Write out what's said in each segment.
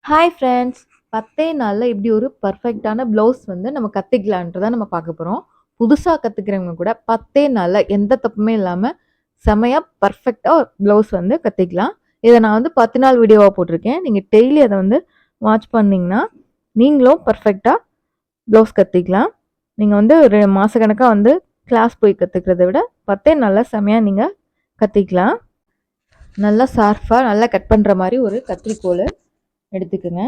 Hi friends! 10 நாள்ல எப்படி ஒரு பெர்ஃபெக்ட்டான ப்ளவுஸ் நம்ம கத்துக்கலான்றத நம்ம பார்க்க போறோம். புதுசா கத்துக்கிறவங்க கூட 10 நாள்ல எந்த தப்புமே இல்லாம செமையா பெர்ஃபெக்ட்டா ப்ளவுஸ் கத்துக்கலாம். இத நான் 10 நாள் வீடியோவா போட்டிருக்கேன். நீங்க டெய்லி அத வாட்ச் பண்ணீங்கன்னா, நீங்களும் பெர்ஃபெக்ட்டா ப்ளவுஸ் கத்துக்கலாம். நீங்க ஒரு மாசக்கணக்கா கிளாஸ் போய் கத்துக்கிறத விட 10 நாள்ல செமையா நீங்க கத்துக்கலாம். நல்லா ஷார்ப்பா நல்லா கட் பண்ற மாரி ஒரு கத்திரிக்கோலு எடுத்துக்கங்க.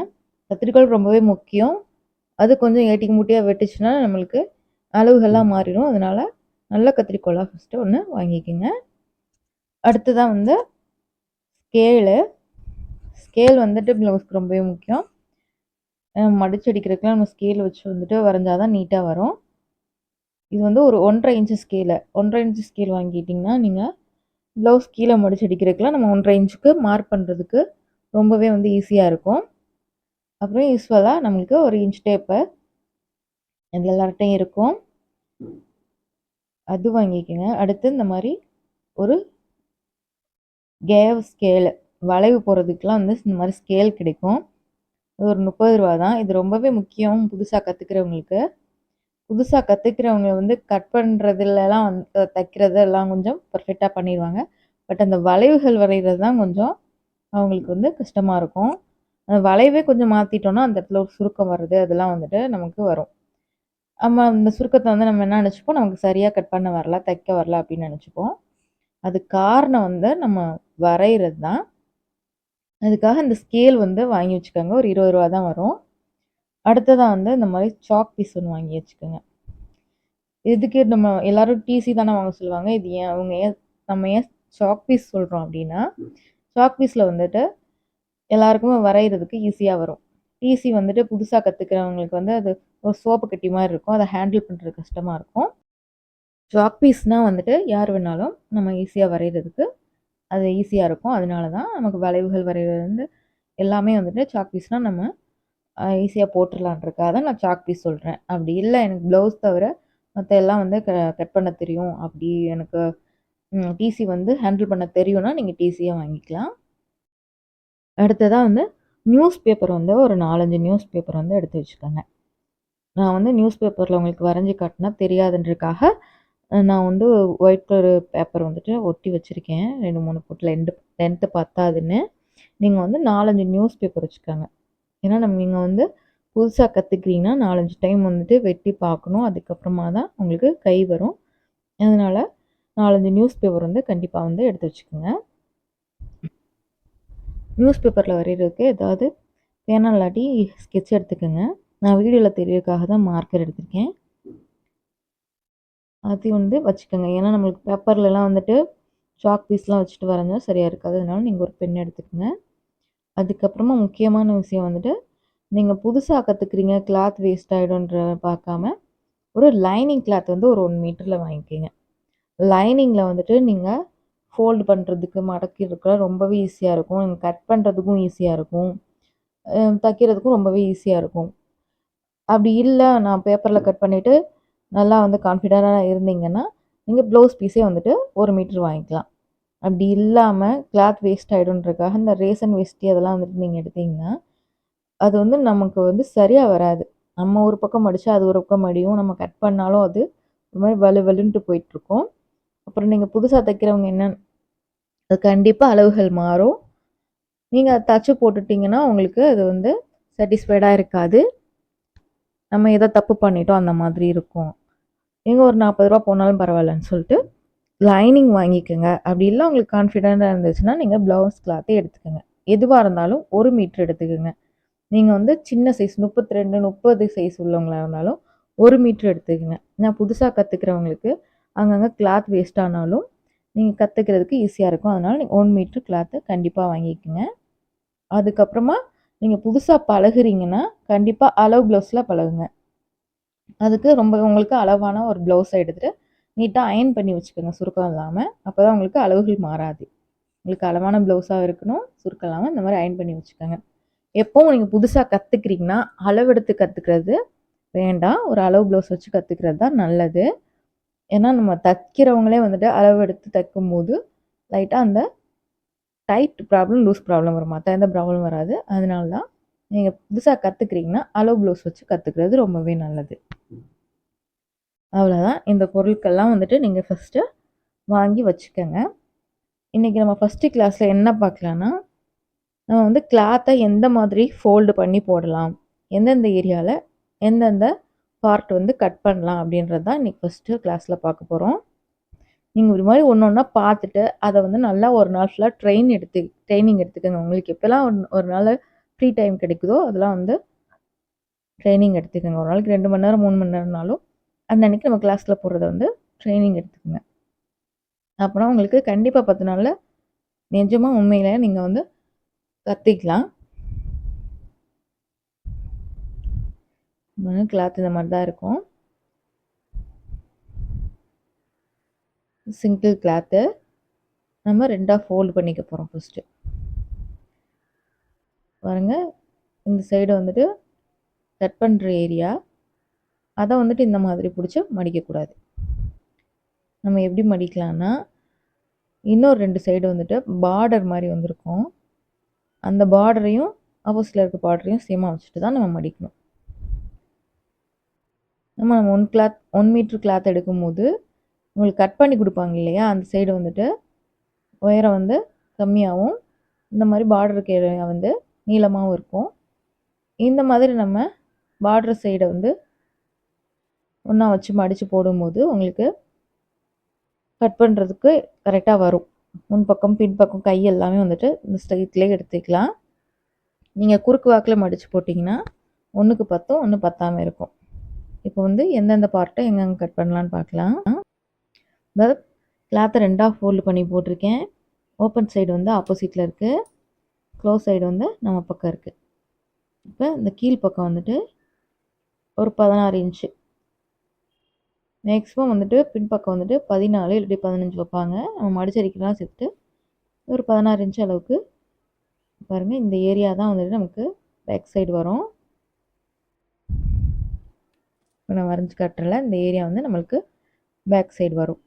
கத்திரிக்கோல் ரொம்பவே முக்கியம். அது கொஞ்சம் ஏட்டிக்கு மூட்டியா வெட்டுச்சுன்னா, நம்மளுக்கு அளவுகள்லாம் மாறிடும். அதனால நல்ல கத்திரிக்கோலா ஃபர்ஸ்ட்டு ஒண்ணு வாங்கிக்கங்க. அடுத்ததா ஸ்கேலு. ஸ்கேல் ப்ளவுஸ்க்கு ரொம்பவே முக்கியம். மடிச்சு அடிக்கிறதுக்குலாம் நம்ம ஸ்கேல் வச்சு வரைஞ்சா தான் நீட்டா வரும். இது ஒரு 1 1/2 இன்ச்சு ஸ்கேலு. 1 1/2 இன்ச்சு ஸ்கேல் வாங்கிட்டீங்கன்னா, நீங்க ப்ளவுஸ் கீழ மடிச்சு அடிக்கிறதுக்குலாம் நம்ம 1 1/2 இன்ச்சுக்கு மார்க் பண்றதுக்கு ரொம்பவே ஈஸியா இருக்கும். அப்புறம் யூசுவலா நம்மளுக்கு ஒரு இன்ச் டேப்பு இதுல எல்லார்ட்டயும் இருக்கும். அது வாங்கிக்கங்க. அடுத்து இந்த மாரி ஒரு கேவ் ஸ்கேலு. வளைவு போடுறதுக்குலாம் இந்த மாரி ஸ்கேல் கிடைக்கும். இது ஒரு ரூ. 30 தான். இது ரொம்பவே முக்கியம் புதுசா கத்துக்கிறவங்களுக்கு. புதுசா கத்துக்கிறவங்க கட் பண்றதுலலாம் தைக்கிறது எல்லாம் கொஞ்சம் பெர்ஃபெக்ட்டா பண்ணிருவாங்க. பட் அந்த வளைவுகள் வரையிறது தான் கொஞ்சம் அவங்களுக்கு கஷ்டமா இருக்கும். அந்த வளைவே கொஞ்சம் மாத்திட்டோம்னா, அந்த இடத்துல ஒரு சுருக்கம் வர்றது அதெல்லாம் நமக்கு வரும். நம்ம அந்த சுருக்கத்த நம்ம என்ன நெனச்சுப்போம், நமக்கு சரியா கட் பண்ண வரல, தைக்க வரல அப்படின்னு நெனச்சுப்போம். அதுக்கு காரணம் நம்ம வரையறது தான். அதுக்காக இந்த ஸ்கேல் வாங்கி வச்சுக்கோங்க. ஒரு ரூ. 20 தான் வரும். அடுத்ததா இந்த மாரி சாக் பீஸ் ஒண்ணு வாங்கி வச்சுக்கோங்க. இதுக்கு நம்ம எல்லாரும் டிசி தானே வாங்க சொல்லுவாங்க. இது ஏன் நம்ம ஏன் சாக் பீஸ் சொல்றோம் அப்படின்னா, சாக் பீஸ்ல எல்லாருக்குமே வரையறதுக்கு ஈஸியா வரும். டிசி புதுசா கத்துக்கிறவங்களுக்கு அது ஒரு சோப்பு கட்டி மாரி இருக்கும். அத ஹேண்டில் பண்றது கஷ்டமா இருக்கும். சாக் பீஸ்னா யார் வேணாலும் நம்ம ஈஸியா வரையறதுக்கு அது ஈஸியா இருக்கும். அதனால தான் நமக்கு வளைவுகள் வரையறது எல்லாமே சாக் பீஸ்னா நம்ம ஈஸியா போட்டுறலான்றதுக்காக தான் நான் சாக் பீஸ் சொல்றேன். அப்படி இல்ல எனக்கு ப்ளவுஸ் தவிர மத்த எல்லாம் கட் பண்ண தெரியும். அப்படி எனக்கு டிசி ஹேண்டில் பண்ண தெரியும்னா, நீங்க டிசியே வாங்கிக்கலாம். அடுத்ததா நியூஸ் பேப்பர் ஒரு 4, 5 நியூஸ் பேப்பர் எடுத்து வச்சுக்கோங்க. நான் நியூஸ் பேப்பர்ல உங்களுக்கு வரைஞ்சு காட்டுனா தெரியாதுன்றதுக்காக, நான் ஒயிட் கலர் பேப்பர் ஒட்டி வச்சிருக்கேன். 2, 3 போட்டு லென்த் பத்தாதுன்னு. நீங்க 4, 5 நியூஸ் பேப்பர் வச்சுக்கோங்க. ஏன்னா நீங்க புதுசா கத்துக்கிறீங்கன்னா 4, 5 டைம் வெட்டி பார்க்கணும். அதுக்கப்புறமா தான் உங்களுக்கு கை வரும். அதனால 4, 5 நியூஸ் பேப்பர் கண்டிப்பா எடுத்து வச்சுக்கோங்க. நியூஸ் பேப்பர்ல வரையறதுக்கு ஏதாவது பேனா இல்லாட்டி ஸ்கெட்ச் எடுத்துக்கோங்க. நான் வீடியோல தெரியறதுக்காக தான் மார்க்கர் எடுத்திருக்கேன். அது வச்சுக்கோங்க. ஏன்னா நம்மளுக்கு பேப்பர்லலாம் சாக் பீஸ்லாம் வச்சுட்டு வரைஞ்சா சரியா இருக்காது. அதனால நீங்க ஒரு பென் எடுத்துக்கோங்க. அதுக்கப்புறமா முக்கியமான விஷயம் நீங்க புதுசா கத்துக்கிறீங்க, கிளாத் வேஸ்ட் ஆயிடும்ன்ற பார்க்காம, ஒரு லைனிங் கிளாத் ஒரு 1 மீட்டர்ல வாங்கிக்கங்க. லைனிங்ல நீங்க ஃபோல்ட் பண்றதுக்கு, மடக்கிறதுக்குலாம் ரொம்பவே ஈஸியா இருக்கும். நீங்க கட் பண்றதுக்கும் ஈஸியா இருக்கும். தைக்கிறதுக்கும் ரொம்பவே ஈஸியா இருக்கும். அப்படி இல்ல, நான் பேப்பர்ல கட் பண்ணிட்டு நல்லா கான்ஃபிடென்ட்டா இருந்தீங்கன்னா, நீங்க ப்ளவுஸ் பீஸே 1 மீட்டர் வாங்கிக்கலாம். அப்படி இல்லாம கிளாத் வேஸ்ட் ஆயிடும்ன்றதுக்காக இந்த ரேசன் வேஷ்டி அதெல்லாம் நீங்க எடுத்தீங்கன்னா, அது நமக்கு சரியா வராது. நம்ம ஒரு பக்கம் மடிச்சா, அது ஒரு பக்கம் மடியும். நம்ம கட் பண்ணாலும் அது ஒரு மாரி வலு வலுன்ட்டு போயிட்டுருக்கும். அப்புறம் நீங்க புதுசா தைக்கிறவங்க அது கண்டிப்பா அளவுகள் மாறும். நீங்க அத தச்சு போட்டுட்டீங்கன்னா, உங்களுக்கு அது சாட்டிஸ்ஃபைடா இருக்காது. நம்ம ஏதோ தப்பு பண்ணிட்டோம் அந்த மாதிரி இருக்கும். நீங்க ஒரு ரூ. 40 போனாலும் பரவாயில்லன்னு சொல்லிட்டு, லைனிங் வாங்கிக்கங்க. அப்படி இல்ல உங்களுக்கு கான்ஃபிடென்ட்டா இருந்துச்சுன்னா, நீங்க ப்ளவுஸ் கிளாத்தே எடுத்துக்கங்க. எதுவா இருந்தாலும் 1 மீட்டர் எடுத்துக்கங்க. நீங்க சின்ன சைஸ் 32, 30 சைஸ் உள்ளவங்களா இருந்தாலும் 1 மீட்டர் எடுத்துக்கங்க. நான் புதுசா கத்துக்கிறவங்களுக்கு அங்கங்க கிளாத் வேஸ்ட் ஆனாலும், நீங்க கத்துக்கிறதுக்கு ஈஸியா இருக்கும். அதனால நீங்க 1 மீட்டர் கிளாத்த கண்டிப்பா வாங்கிக்கங்க. அதுக்கப்புறமா நீங்க புதுசா பழகுறீங்கன்னா, கண்டிப்பா அளவு ப்ளவுஸ்ல பழகுங்க. அதுக்கு உங்களுக்கு அளவான ஒரு ப்ளவுஸ எடுத்துட்டு, நீட்டா அயர்ன் பண்ணி வச்சுக்கோங்க சுருக்கம் இல்லாம. அப்பதான் உங்களுக்கு அளவுகள் மாறாது. உங்களுக்கு அளவான ப்ளவுஸா இருக்கணும், சுருக்கம் இல்லாம இந்த மாரி அயர்ன் பண்ணி வச்சுக்கோங்க. எப்பவும் நீங்க புதுசா கத்துக்கிறீங்கன்னா, அளவெடுத்து கத்துக்கிறது வேண்டாம். ஒரு அளவு ப்ளவுஸ் வச்சு கத்துக்கிறது தான் நல்லது. ஏன்னா, நம்ம தைக்கிறவங்களே அளவெடுத்து தைக்கும்போது, லைட்டா அந்த டைட் ப்ராப்ளம், லூஸ் ப்ராப்ளம் வரும். மத்த எந்த ப்ராப்ளமும் வராது. அதனால தான் நீங்கள் புதுசாக கற்றுக்குறீங்கன்னா அலோ ப்ளவுஸ் வச்சு கற்றுக்கிறது ரொம்பவே நல்லது. அவ்வளோதான். இந்த பொருட்கள்லாம் வந்துட்டு நீங்கள் ஃபஸ்ட்டு வாங்கி வச்சுக்கோங்க. இன்றைக்கி நம்ம ஃபஸ்ட்டு கிளாஸில் என்ன பார்க்கலான்னா, நம்ம வந்து கிளாத்தை எந்த மாதிரி ஃபோல்டு பண்ணி போடலாம், எந்தெந்த ஏரியாவில் எந்தெந்த பார்ட் வந்து கட் பண்ணலாம் அப்படின்றது தான் இன்றைக்கி ஃபஸ்ட்டு கிளாஸில் பார்க்க போகிறோம். நீங்கள் ஒரு மாதிரி ஒன்று ஒன்றா பார்த்துட்டு அதை வந்து நல்லா ஒரு நாள் ஃபுல்லாக ட்ரைனிங் எடுத்துக்கோங்க. உங்களுக்கு எப்போல்லாம் ஒரு நாள் ஃப்ரீ டைம் கிடைக்குதோ அதெல்லாம் வந்து ட்ரைனிங் எடுத்துக்கோங்க. ஒரு நாளைக்கு 2 மணி நேரம் 3 மணி நேரம்னாலும் அந்த அன்றைக்கி நம்ம கிளாஸில் போடுறத வந்து ட்ரைனிங் எடுத்துக்கோங்க. அப்புறம் உங்களுக்கு கண்டிப்பாக 10 நாளில் நிஜமாக உண்மையிலே நீங்கள் வந்து கற்றுக்கலாம். கிளாத் இந்த மாதிரி தான் இருக்கும். சிங்கிள் கிளாத்து நம்ம 2ஆக ஃபோல்டு பண்ணிக்க போகிறோம் ஃபஸ்ட்டு. பாருங்கள், இந்த சைடு வந்துட்டு கட் பண்ணுற ஏரியா அதை வந்துட்டு இந்த மாதிரி பிடிச்சி மடிக்கக்கூடாது. நம்ம எப்படி மடிக்கலான்னா, இன்னொரு 2 சைடு வந்துட்டு பார்டர் மாதிரி வந்திருக்கும். அந்த பார்டரையும் ஆப்போசிட்டில் இருக்க பார்டரையும் சேமாக வச்சுட்டு தான் நம்ம மடிக்கணும். நம்ம 1 மீட்ரு கிளாத் எடுக்கும்போது உங்களுக்கு கட் பண்ணி கொடுப்பாங்க இல்லையா, அந்த சைடு வந்துட்டு உயரம் வந்து கம்மியாகவும் இந்த மாதிரி பார்டருக்கு ஏரியா வந்து நீளமாகவும் இருக்கும். இந்த மாதிரி நம்ம பார்டர் சைடை வந்து ஒன்றா வச்சு மடித்து போடும்போது உங்களுக்கு கட் பண்ணுறதுக்கு கரெக்டாக வரும். முன்பக்கம் பின்பக்கம் கை எல்லாமே வந்துட்டு இந்த ஸ்ட்ரைட்லேயே எடுத்துக்கலாம். நீங்கள் குறுக்கு வாக்கில் மடித்து போட்டிங்கன்னா 1க்கு 10 1 பத்தாமல் இருக்கும். இப்போ வந்து எந்தெந்த பார்ட்டை எங்கெங்கே கட் பண்ணலான்னு பார்க்கலாம். அதாவது கிளாத்தை 2ஆக ஃபோல்டு பண்ணி போட்டிருக்கேன். ஓப்பன் சைடு வந்து ஆப்போசிட்டில் இருக்குது, க்ளோஸ் சைடு வந்து நம்ம பக்கம் இருக்குது. இப்போ இந்த கீழ் பக்கம் வந்துட்டு ஒரு 16 இன்ச்சு, மேக்ஸிமம் வந்துட்டு பின்பக்கம் வந்துட்டு 14 இல்லாட்டி 15 வைப்பாங்க. நம்ம மடிச்சடிக்கலாம் சேர்த்துட்டு ஒரு 16 இன்ச்சு அளவுக்கு பாருங்கள். இந்த ஏரியா தான் வந்துட்டு நமக்கு பேக் சைடு வரும். இப்போ நான் வரைஞ்சி காட்டுறல, இந்த ஏரியா வந்து நம்மளுக்கு பேக் சைடு வரும்.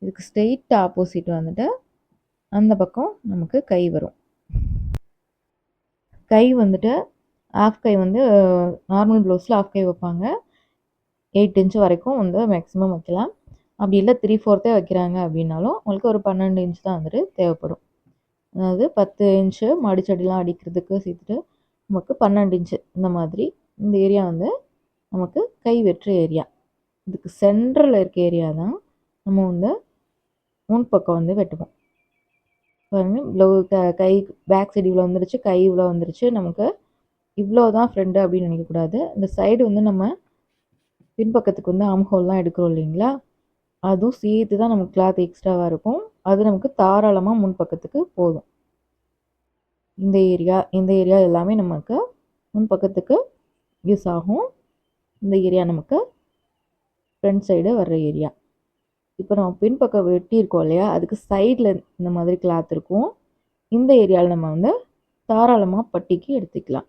இதுக்கு ஸ்ட்ரெயிட் ஆப்போசிட் வந்துட்டு அந்த பக்கம் நமக்கு கை வரும். கை வந்துட்டு ஆஃப் கை வந்து நார்மல் ப்ளவுஸில் ஆஃப் கை வைப்பாங்க. 8 இன்ச்சு வரைக்கும் வந்து மேக்ஸிமம் வைக்கலாம். அப்படி இல்லை 3/4 வைக்கிறாங்க அப்படின்னாலும் உங்களுக்கு ஒரு 12 இன்ச் தான் வந்துட்டு தேவைப்படும். அதாவது 10 இன்ச்சு மடிச்சடிலாம் அடிக்கிறதுக்கு சேர்த்துட்டு நமக்கு 12 இன்ச்சு இந்த மாதிரி இந்த ஏரியா வந்து நமக்கு கை வெட்டுற ஏரியா. இதுக்கு சென்டரில் இருக்க ஏரியா தான் நம்ம வந்து முன்பக்கம் வந்து வெட்டுவோம். பாருங்கள், கை பேக் சைடு இவ்வளோ வந்துருச்சு, கை இவ்வளோ வந்துருச்சு. நமக்கு இவ்வளோ தான் ஃப்ரெண்டு அப்படின்னு நினைக்கக்கூடாது. இந்த சைடு வந்து நம்ம பின்பக்கத்துக்கு வந்து ஆம்ஹோல்லாம் எடுக்கிறோம் இல்லைங்களா, அதுவும் சேர்த்து தான் நமக்கு கிளாத் எக்ஸ்ட்ராவாக இருக்கும். அது நமக்கு தாராளமாக முன்பக்கத்துக்கு போதும். இந்த ஏரியா எல்லாமே நமக்கு முன்பக்கத்துக்கு யூஸ் ஆகும். இந்த ஏரியா நமக்கு ஃப்ரண்ட் சைடு வர்ற ஏரியா. இப்போ நம்ம பின்பக்கம் வெட்டியிருக்கோம் இல்லையா, அதுக்கு சைடில் இந்த மாதிரி கிளாத் இருக்கும். இந்த ஏரியாவில் நம்ம வந்து தாராளமாக பட்டிக்கு எடுத்துக்கலாம்.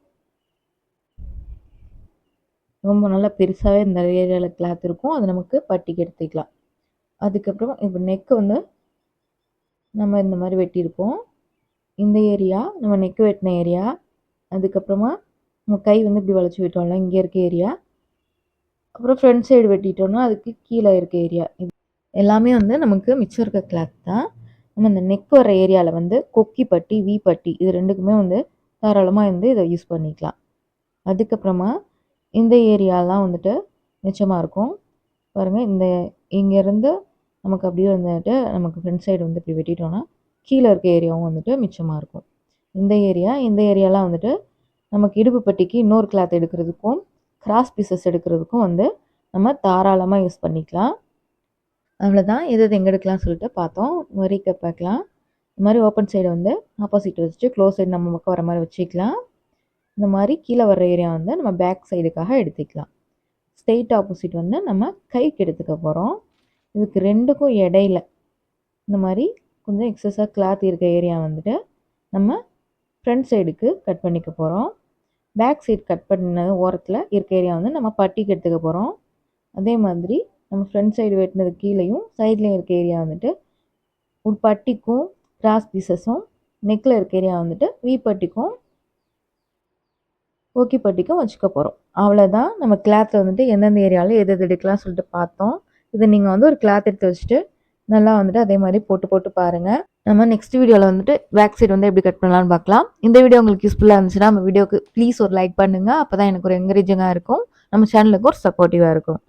ரொம்ப நல்லா பெருசாகவே இந்த ஏரியாவில் கிளாத் இருக்கும், அது நமக்கு பட்டிக்கு எடுத்துக்கலாம். அதுக்கப்புறம் இப்போ நெக்கு வந்து நம்ம இந்த மாதிரி வெட்டியிருக்கோம். இந்த ஏரியா நம்ம நெக்கு வெட்டின ஏரியா. அதுக்கப்புறமா நம்ம கை வந்து இப்படி வளைச்சி விட்டோம்ல, இங்கே இருக்க ஏரியா. அப்புறம் ஃப்ரண்ட் சைடு வெட்டிட்டோம்னா அதுக்கு கீழே இருக்க ஏரியா. இது எல்லாமே வந்து நமக்கு மிச்சம் இருக்க கிளாத் தான். நம்ம இந்த நெக் வர ஏரியாவில் வந்து கொக்கி பட்டி, வி பட்டி இது ரெண்டுக்குமே வந்து தாராளமாக வந்து இதை யூஸ் பண்ணிக்கலாம். அதுக்கப்புறமா இந்த ஏரியாலாம் வந்துட்டு மிச்சமாக இருக்கும். பாருங்கள், இங்கேருந்து நமக்கு அப்படியே வந்துட்டு நமக்கு ஃப்ரண்ட் சைடு வந்து இப்படி வெட்டிட்டோன்னா கீழே இருக்க ஏரியாவும் வந்துட்டு மிச்சமாக இருக்கும். இந்த ஏரியாலாம் வந்துட்டு நமக்கு இடுப்பு பட்டிக்கு இன்னொரு கிளாத் எடுக்கிறதுக்கும் கிராஸ் பீசஸ் எடுக்கிறதுக்கும் வந்து நம்ம தாராளமாக யூஸ் பண்ணிக்கலாம். அவ்வளோதான், எது எங்கே எடுக்கலாம்னு சொல்லிட்டு பார்த்தோம். ரீகேப் பார்க்கலாம். இந்த மாதிரி ஓப்பன் சைடு வந்து ஆப்போசிட் வச்சுட்டு க்ளோஸ் சைடு நம்ம பக்கம் வர மாதிரி வச்சுக்கலாம். இந்த மாதிரி கீழே வர்ற ஏரியா வந்து நம்ம பேக் சைடுக்காக எடுத்துக்கலாம். ஸ்ட்ரெயிட் ஆப்போசிட் வந்து நம்ம கைக்கு எடுத்துக்க போகிறோம். இதுக்கு ரெண்டுக்கும் இடையில இந்த மாதிரி கொஞ்சம் எக்ஸஸாக கிளாத் இருக்க ஏரியா வந்துட்டு நம்ம ஃப்ரண்ட் சைடுக்கு கட் பண்ணிக்க போகிறோம். பேக் சைடு கட் பண்ண ஓரத்தில் இருக்க ஏரியா வந்து நம்ம பட்டிக்கு எடுத்துக்க போகிறோம். அதே மாதிரி நம்ம ஃப்ரண்ட் சைடு வெட்டினது கீழேயும் சைட்லேயும் இருக்க ஏரியா வந்துட்டு பட்டிக்கும் கிராஸ் பீசஸும் நெக்கில் இருக்க ஏரியா வந்துட்டு வி பட்டிக்கும் ஓகே பட்டிக்கும் வச்சுக்க போகிறோம். அவ்வளோதான். நம்ம கிளாத்தில் வந்துட்டு எந்தெந்த ஏரியாவில் எது எது எடுக்கலாம்னு சொல்லிட்டு பார்த்தோம். இதை நீங்கள் வந்து ஒரு கிளாத் எடுத்து வச்சுட்டு நல்லா வந்துட்டு அதே மாதிரி போட்டு போட்டு பாருங்கள். நம்ம நெக்ஸ்ட் வீடியோவில் வந்துட்டு பேக் சைடு வந்து எப்படி கட் பண்ணலாம்னு பார்க்கலாம். இந்த வீடியோ உங்களுக்கு யூஸ்ஃபுல்லாக இருந்துச்சுன்னா நம்ம வீடியோக்கு ப்ளீஸ் ஒரு லைக் பண்ணுங்கள். அப்போ தான் எனக்கு ஒரு என்கரேஜிங்காக இருக்கும். நம்ம சேனலுக்கு ஒரு சப்போர்ட்டிவாக இருக்கும்.